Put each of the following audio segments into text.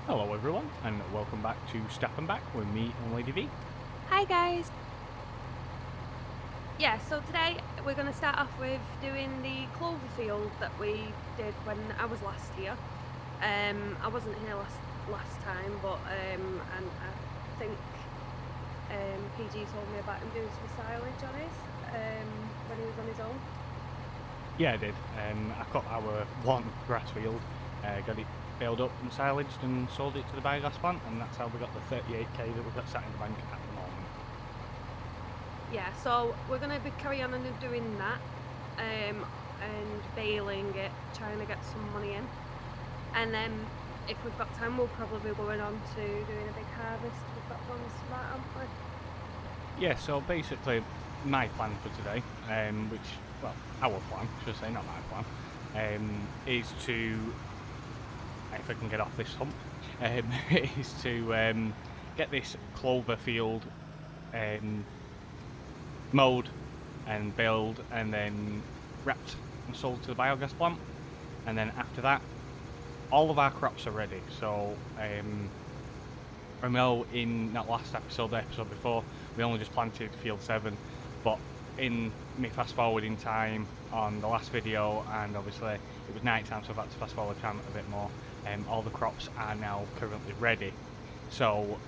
Hello everyone, and welcome back to Stappenbach with me and Lady V. Hi guys! Yeah, so today we're going to start off with doing the clover field that we did when I was last here. I wasn't here last time, but and I think PG told me about him doing some silage on his when he was on his own. Yeah, I did. I cut our one grass field, got it baled up and silaged and sold it to the biogas plant, and that's how we got the 38k that we've got sat in the bank at the moment. Yeah, so we're going to be carry on and doing that and baling it, trying to get some money in. And then if we've got time, we'll probably be going on to doing a big harvest. We've got plans for that, haven't we? Yeah, so basically my plan for today, well, our plan, should I say, not my plan, is to, if I can get off this hump, is to get this clover field mowed and baled and then wrapped and sold to the biogas plant. And then after that, all of our crops are ready. So I know in that last episode, the episode before, we only just planted field 7, but in me fast forwarding time on the last video, and obviously it was night time, so I've had to fast forward time a bit more, all the crops are now currently ready. So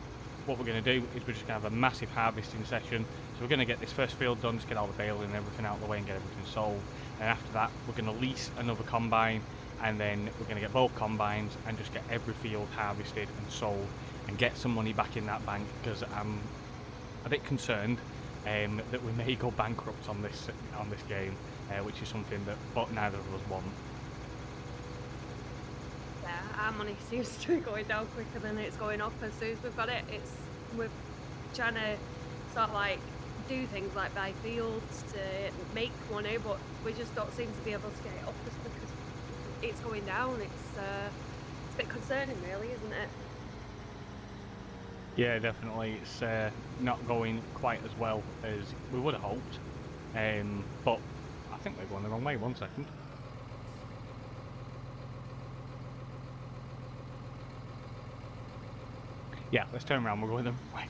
what we're going to do is we're just going to have a massive harvesting session. So we're going to get this first field done, just get all the baling and everything out of the way and get everything sold. And after that, we're going to lease another combine, and then we're going to get both combines and just get every field harvested and sold and get some money back in that bank, because I'm a bit concerned that we may go bankrupt on this game, which is something that neither of us want. Yeah, our money seems to be going down quicker than it's going up. As soon as we've got it, we're trying to sort of like do things like buy fields to make money, but we just don't seem to be able to get it up as quick as it's going down. It's a bit concerning, really, isn't it? Yeah, definitely. It's not going quite as well as we would have hoped, but I think we're going the wrong way. 1 second. Yeah, let's turn around, we're going the wrong way.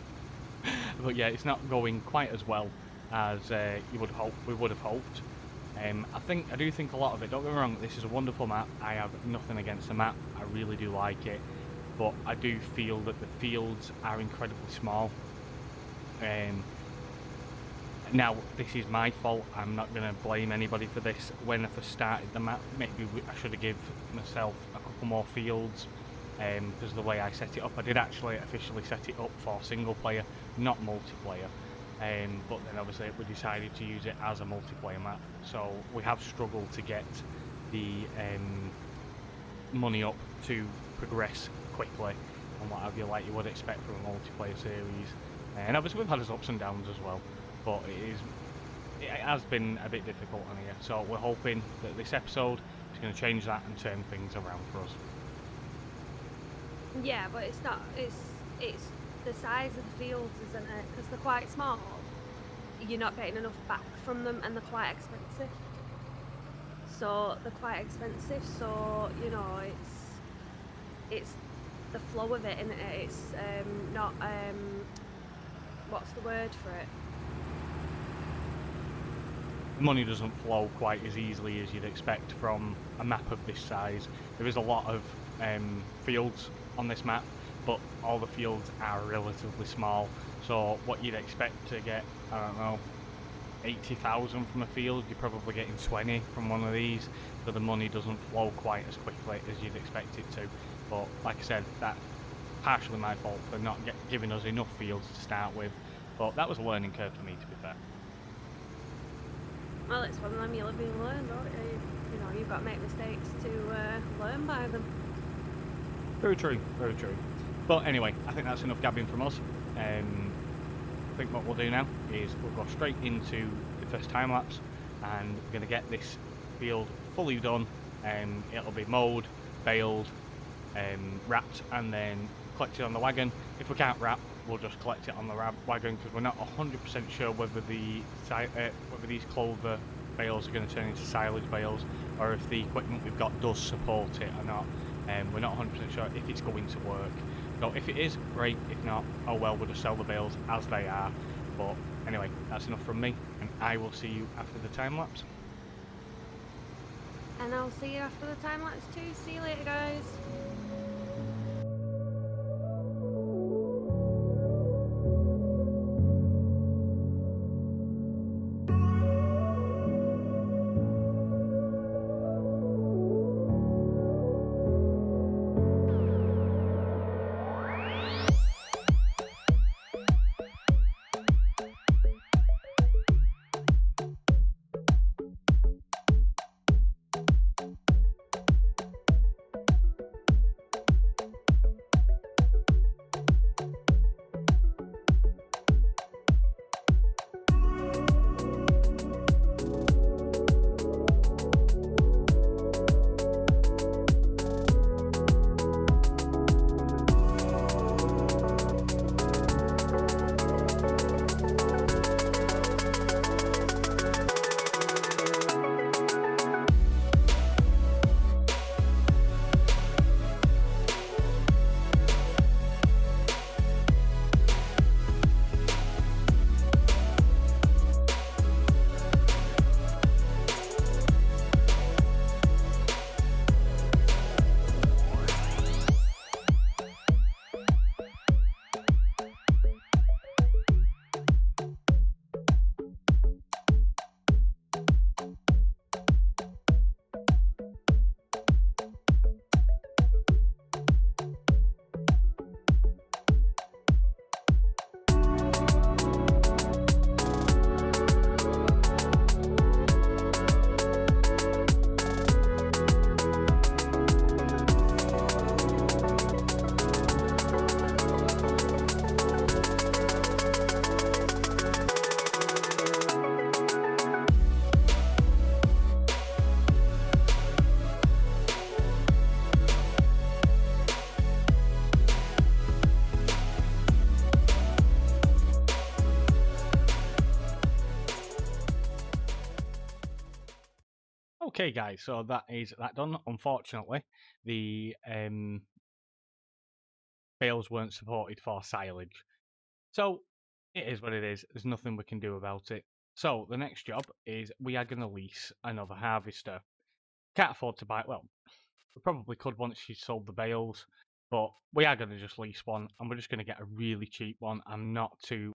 But yeah, it's not going quite as well as we would have hoped. I do think a lot of it, don't get me wrong, this is a wonderful map. I have nothing against the map, I really do like it, but I do feel that the fields are incredibly small. Now, this is my fault, I'm not going to blame anybody for this. When I first started the map, maybe I should have given myself a couple more fields, because the way I set it up, I did actually officially set it up for single player, not multiplayer. But then obviously we decided to use it as a multiplayer map, so we have struggled to get the money up to progress quickly and what have you, like you would expect from a multiplayer series. And obviously we've had its ups and downs as well, but it has been a bit difficult on here, so we're hoping that this episode is going to change that and turn things around for us. Yeah, but it's not. It's the size of the fields, isn't it? Because they're quite small. You're not getting enough back from them, and they're quite expensive. So you know, it's the flow of it, isn't it? It's not what's the word for it? The money doesn't flow quite as easily as you'd expect from a map of this size. There is a lot of fields on this map, but all the fields are relatively small, so what you'd expect to get, I don't know, 80,000 from a field, you're probably getting 20 from one of these, so the money doesn't flow quite as quickly as you'd expect it to. But like I said, that's partially my fault for not giving us enough fields to start with, but that was a learning curve for me, to be fair. Well, it's one of them you live and learn, don't you? You know, you've got to make mistakes to learn by them. Very true, very true. But anyway, I think that's enough gabbing from us. I think what we'll do now is we'll go straight into the first time lapse, and we're going to get this field fully done. It'll be mowed, baled, wrapped, and then collected on the wagon. If we can't wrap, we'll just collect it on the wagon, because we're not 100% sure whether these clover bales are going to turn into silage bales, or if the equipment we've got does support it or not. We're not 100% sure if it's going to work. So if it is, great. If not, oh well, we'll just sell the bales as they are. But anyway, that's enough from me, and I will see you after the time lapse. And I'll see you after the time lapse too. See you later, guys. Okay, guys, so that is that done. Unfortunately, the bales weren't supported for silage. So, it is what it is. There's nothing we can do about it. So, the next job is we are going to lease another harvester. Can't afford to buy it. Well, we probably could once she's sold the bales, but we are going to just lease one, and we're just going to get a really cheap one. I'm not too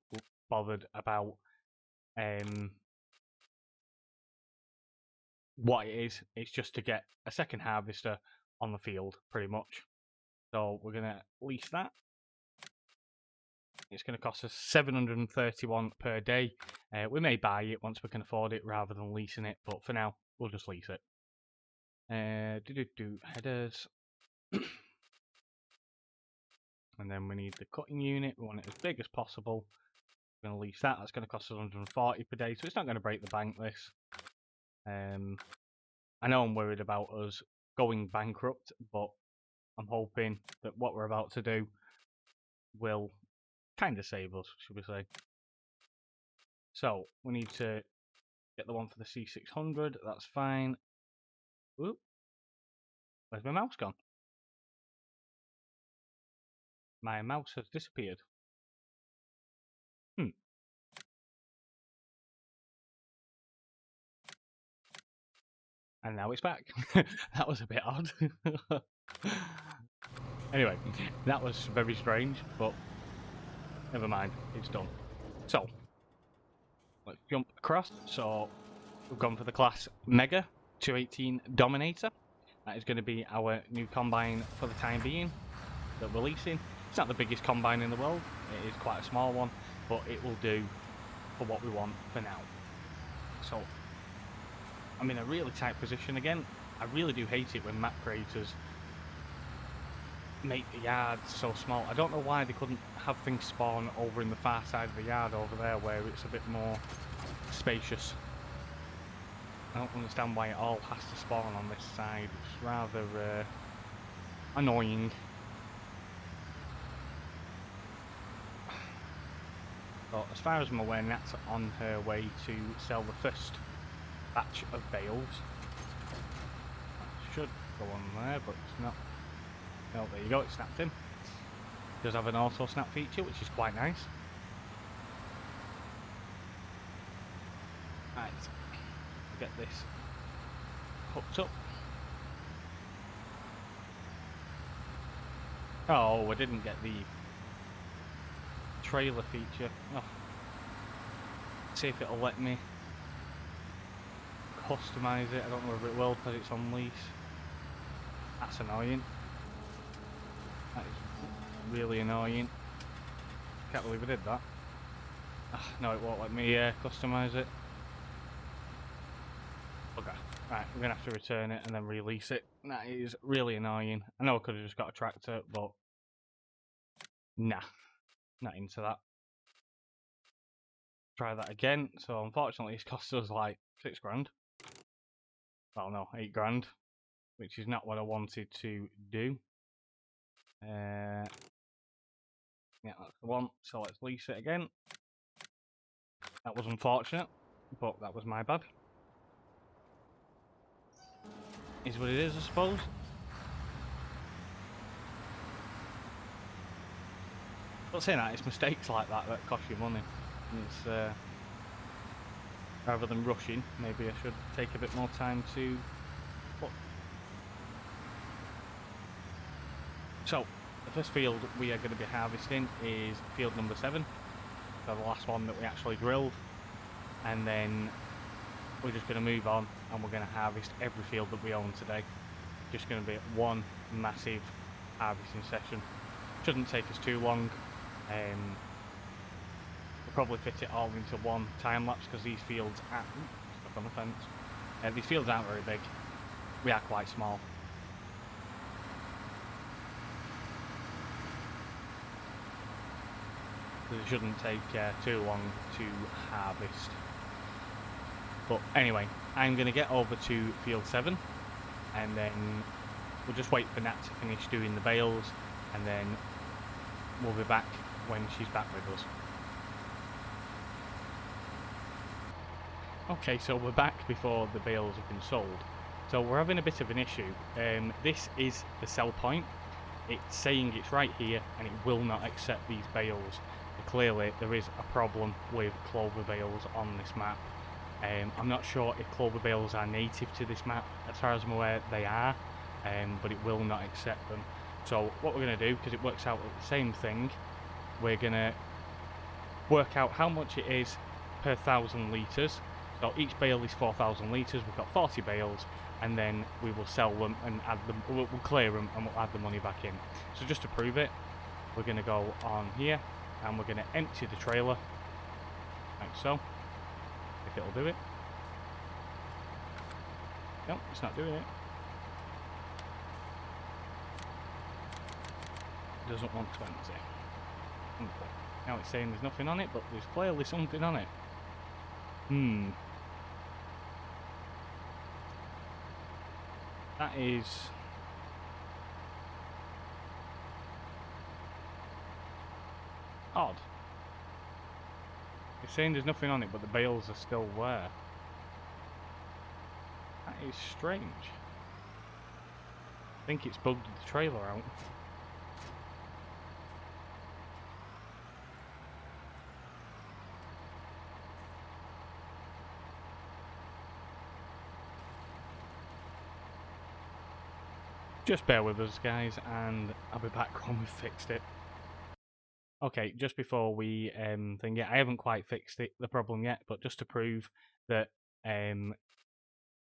bothered about what it is. It's just to get a second harvester on the field, pretty much. So we're going to lease that. It's going to cost us 731 per day. We may buy it once we can afford it rather than leasing it, but for now, we'll just lease it. Headers. And then we need the cutting unit. We want it as big as possible. We're going to lease that. That's going to cost us 140 per day, so it's not going to break the bank, this. I know I'm worried about us going bankrupt, but I'm hoping that what we're about to do will kind of save us, should we say. So, we need to get the one for the C600, that's fine. Oop. Where's my mouse gone? My mouse has disappeared. And now it's back. That was a bit odd. Anyway, that was very strange, but never mind, it's done. So, let's jump across. So, we've gone for the class Mega 218 Dominator. That is going to be our new combine for the time being that we're leasing. It's not the biggest combine in the world, it is quite a small one, but it will do for what we want for now. So, I'm in a really tight position again. I really do hate it when map creators make the yard so small. I don't know why they couldn't have things spawn over in the far side of the yard over there where it's a bit more spacious. I don't understand why it all has to spawn on this side. It's rather annoying. So as far as I'm aware, Nat's on her way to sell the first batch of bales. That should go on there, but it's not Oh, there you go, it snapped in. It does have an auto snap feature, which is quite nice. Right, get this hooked up. Oh, I didn't get the trailer feature. Oh. See if it'll let me customize it. I don't know if it will because it's on lease. That's annoying. That is really annoying. Can't believe I did that. No, it won't let me customize it. Okay, right, we're gonna have to return it and then release it. That is really annoying. I know I could have just got a tractor, but nah, not into that. Try that again. So unfortunately, it's cost us like £6 grand. Well, no, £8 grand, which is not what I wanted to do. Yeah, that's the one. So let's lease it again. That was unfortunate, but that was my bad. Is what it is, I suppose. But saying that, it's mistakes like that that cost you money. It's rather than rushing, maybe I should take a bit more time to look. So, the first field we are going to be harvesting is field number 7. So the last one that we actually drilled. And then we're just going to move on and we're going to harvest every field that we own today. Just going to be one massive harvesting session. Shouldn't take us too long. We'll probably fit it all into one time lapse because these fields aren't stuck on the fence. These fields aren't very big. We are quite small. So it shouldn't take too long to harvest. But anyway, I'm going to get over to field 7 and then we'll just wait for Nat to finish doing the bales and then we'll be back when she's back with us. Okay, so we're back before the bales have been sold. So we're having a bit of an issue. This is the sell point. It's saying it's right here and it will not accept these bales. So clearly there is a problem with Clover bales on this map. I'm not sure if Clover bales are native to this map. As far as I'm aware, they are, but it will not accept them. So what we're going to do, because it works out the same thing, we're going to work out how much it is per 1,000 litres. So each bale is 4,000 litres. We've got 40 bales, and then we will sell them and add them. We'll clear them and we'll add the money back in. So just to prove it, we're going to go on here and we're going to empty the trailer, like so. If it'll do it. Nope, it's not doing it. It doesn't want to empty. Wonderful. Now it's saying there's nothing on it, but there's clearly something on it. That is odd. It's saying there's nothing on it, but the bales are still there. That is strange. I think it's bugged the trailer out. Just bear with us, guys, and I'll be back when we've fixed it. Okay, just before we thing it, I haven't quite fixed the problem yet, but just to prove that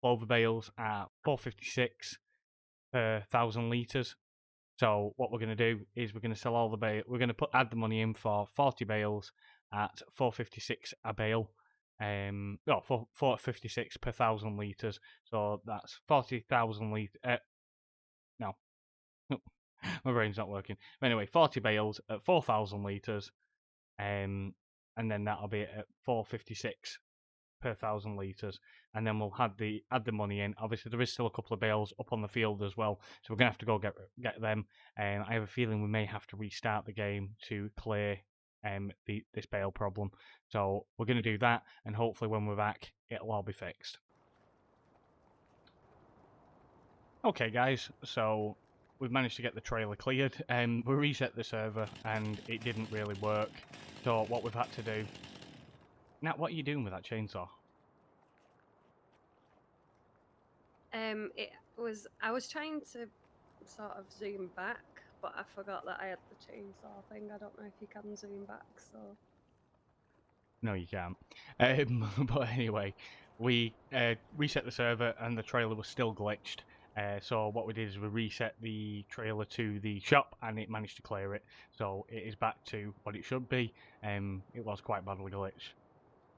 Clover bales are 456 per 1,000 litres. So what we're going to do is we're going to sell all the bale. We're going to add the money in for 40 bales at 456 a bale. No, 456 per 1,000 litres. So that's 40,000 litres. No. My brain's not working. But anyway, 40 bales at 4,000 litres, and then that'll be at 456 per 1,000 litres, and then we'll add the money in. Obviously, there is still a couple of bales up on the field as well, so we're gonna have to go get them. I have a feeling we may have to restart the game to clear this bale problem. So we're gonna do that, and hopefully when we're back, it'll all be fixed. Okay, guys. So we've managed to get the trailer cleared. We reset the server and it didn't really work. So what we've had to do... Nat, what are you doing with that chainsaw? I was trying to sort of zoom back, but I forgot that I had the chainsaw thing. I don't know if you can zoom back, so... No, you can't. But anyway, we reset the server and the trailer was still glitched. So what we did is we reset the trailer to the shop and it managed to clear it. So it is back to what it should be. It was quite badly glitched.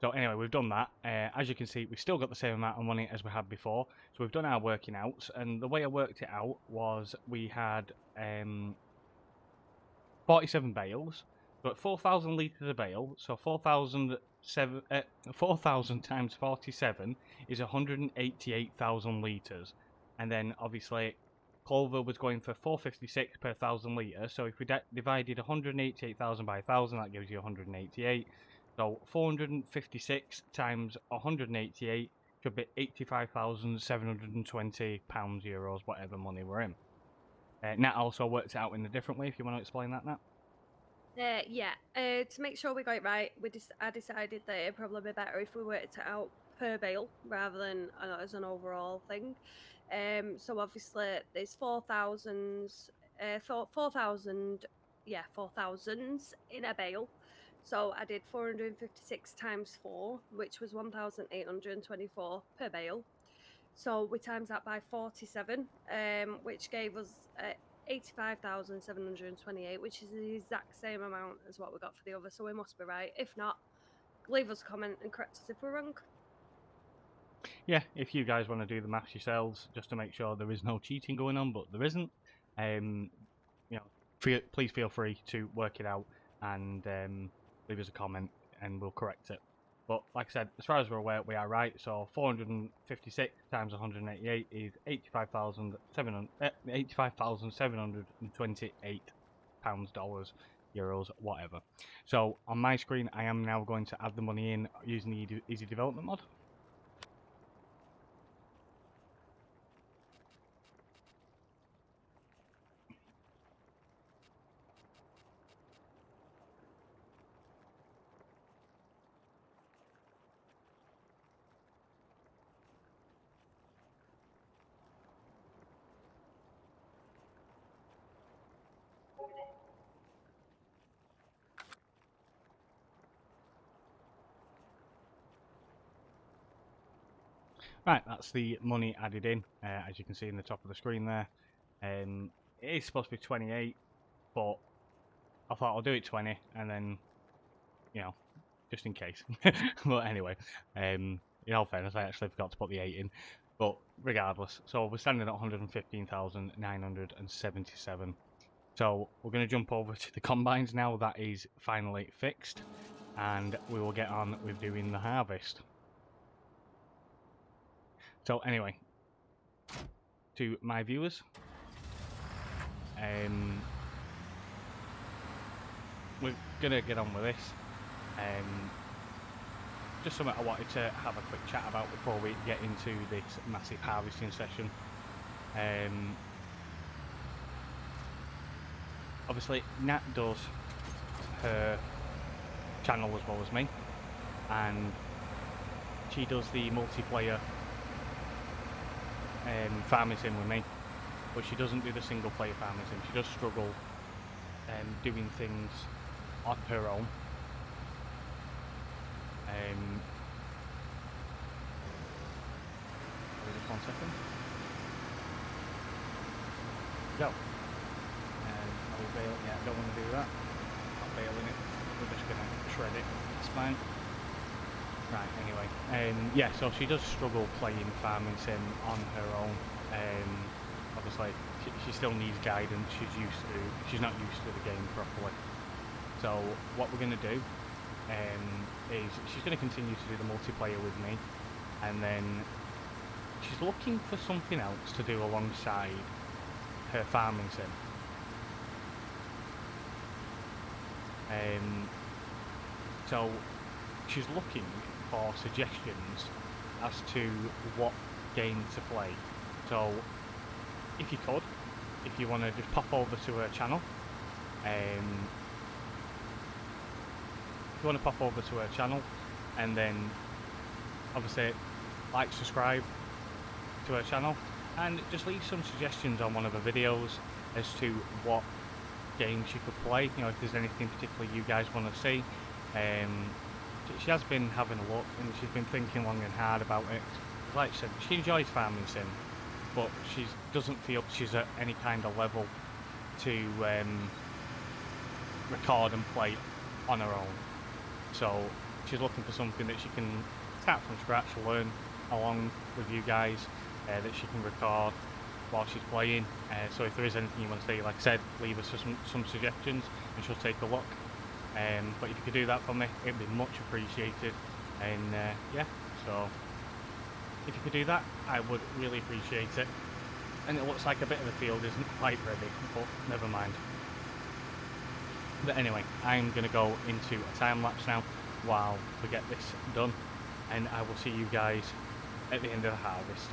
So anyway, we've done that. As you can see, we've still got the same amount of money as we had before. So we've done our working out, and the way I worked it out was we had 47 bales. So at 4,000 litres a bale, so 4,000 times 47 is 188,000 litres. And then obviously Clover was going for 456 per 1,000 litres, so if we divided 188,000 by 1,000, that gives you 188. So 456 times 188 should be £85,720, euros, whatever money we're in. Nat also worked it out in a different way, if you want to explain that, Nat. Yeah, to make sure we got it right, I decided that it'd probably be better if we worked it out per bale rather than as an overall thing. So obviously there's 4,000s in a bale. So I did 456 times 4, which was 1,824 per bale. So we times that by 47, which gave us 85,728, which is the exact same amount as what we got for the other, so we must be right. If not, leave us a comment and correct us if we're wrong. Yeah, if you guys want to do the maths yourselves, just to make sure there is no cheating going on, but there isn't, please feel free to work it out and leave us a comment and we'll correct it. But like I said, as far as we're aware, we are right. So 456 times 188 is £85,728 dollars, euros, whatever. So on my screen, I am now going to add the money in using the easy development mod. Right, that's the money added in, as you can see in the top of the screen there. It is supposed to be 28, but I thought I'll do it 20, and then, just in case. But anyway, in all fairness, I actually forgot to put the 8 in. But regardless, so we're standing at 115,977. So we're going to jump over to the combines now. That is finally fixed, and we will get on with doing the harvest. So anyway, to my viewers, we're gonna get on with this. Just something I wanted to have a quick chat about before we get into this massive harvesting session. Obviously, Nat does her channel as well as me, and she does the multiplayer farming sim with me, but she doesn't do the single player farming sim. She does struggle doing things on her own. Just 1 second. Go. Yeah, I don't want to do that. Not bailing it. We're just gonna shred it. It's fine. Right, anyway, yeah, so she does struggle playing farming sim on her own. Obviously, she still needs guidance. She's not used to the game properly. So what we're going to do is she's going to continue to do the multiplayer with me, and then she's looking for something else to do alongside her farming sim. So she's looking for suggestions as to what game to play. So if you could, if you want to just pop over to her channel. If you want to pop over to her channel and then obviously like, subscribe to her channel, and just leave some suggestions on one of the videos as to what games you could play, you know, if there's anything particularly you guys want to see. She has been having a look and she's been thinking long and hard about it. Like I said, she enjoys farming sim, but she doesn't feel she's at any kind of level to record and play on her own. So she's looking for something that she can start from scratch, learn along with you guys, that she can record while she's playing. So if there is anything you want to say, like I said, leave us some suggestions and she'll take a look. But if you could do that for me, it'd be much appreciated. And yeah, so if you could do that, I would really appreciate it. And it looks like a bit of the field isn't quite ready, but never mind. But anyway, I'm going to go into a time lapse now while we get this done, and I will see you guys at the end of the harvest.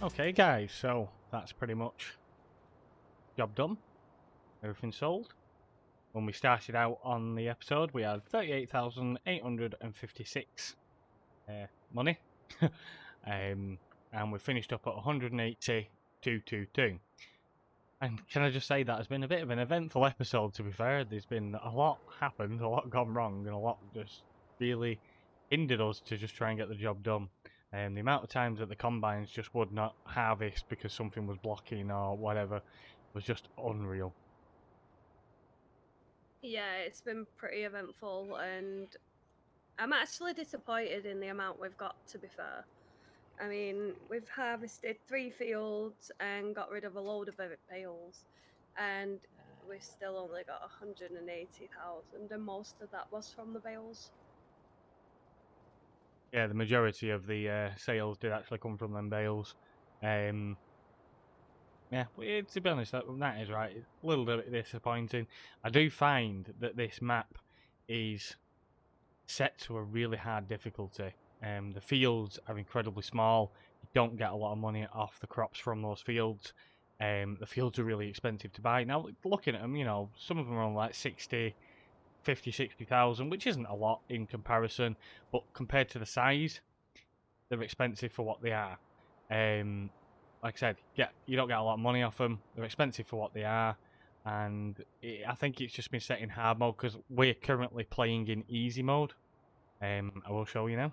Okay guys, so that's pretty much job done. Everything sold. When we started out on the episode, we had 38,856 money. And we finished up at 180,222. And can I just say that has been a bit of an eventful episode, to be fair. There's been a lot happened, a lot gone wrong, and a lot just really hindered us to just try and get the job done. And the amount of times that the combines just would not harvest because something was blocking or whatever was just unreal. Yeah, it's been pretty eventful, and I'm actually disappointed in the amount we've got, to be fair. I mean, we've harvested 3 fields and got rid of a load of bales, and we've still only got 180,000, and most of that was from the bales. Yeah, the majority of the sales did actually come from them bales. Yeah, to be honest, that is right. It's a little bit disappointing. I do find that this map is set to a really hard difficulty. The fields are incredibly small. You don't get a lot of money off the crops from those fields. The fields are really expensive to buy. Now, looking at them, you know, some of them are on like 50, 60,000, which isn't a lot in comparison, but compared to the size, they're expensive for what they are. Like I said, you don't get a lot of money off them. They're expensive for what they are, and I think it's just been set in hard mode because we're currently playing in easy mode. I will show you now.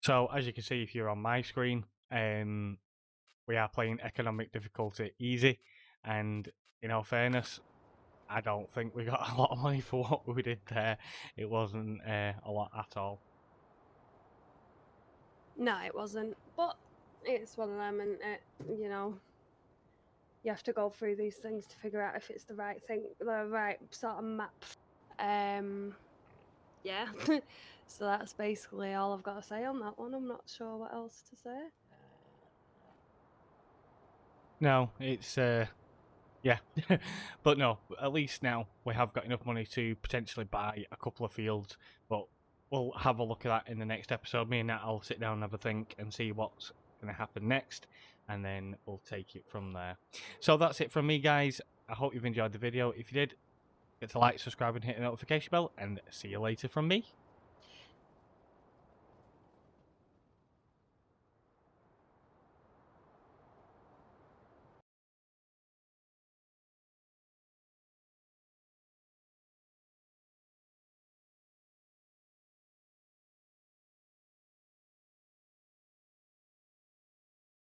So as you can see, if you're on my screen, we are playing economic difficulty easy, and in all fairness, I don't think we got a lot of money for what we did there. It wasn't a lot at all. No, it wasn't, but it's one of them, and you know, you have to go through these things to figure out if it's the right thing, the right sort of map. Yeah. So that's basically all I've got to say on that one. I'm not sure what else to say. No, it's yeah, but no, at least now we have got enough money to potentially buy a couple of fields, but we'll have a look at that in the next episode. Me and Nat will sit down and have a think and see what's going to happen next, and then we'll take it from there. So that's it from me, guys. I hope you've enjoyed the video. If you did, hit the like, subscribe, and hit the notification bell, and see you later from me.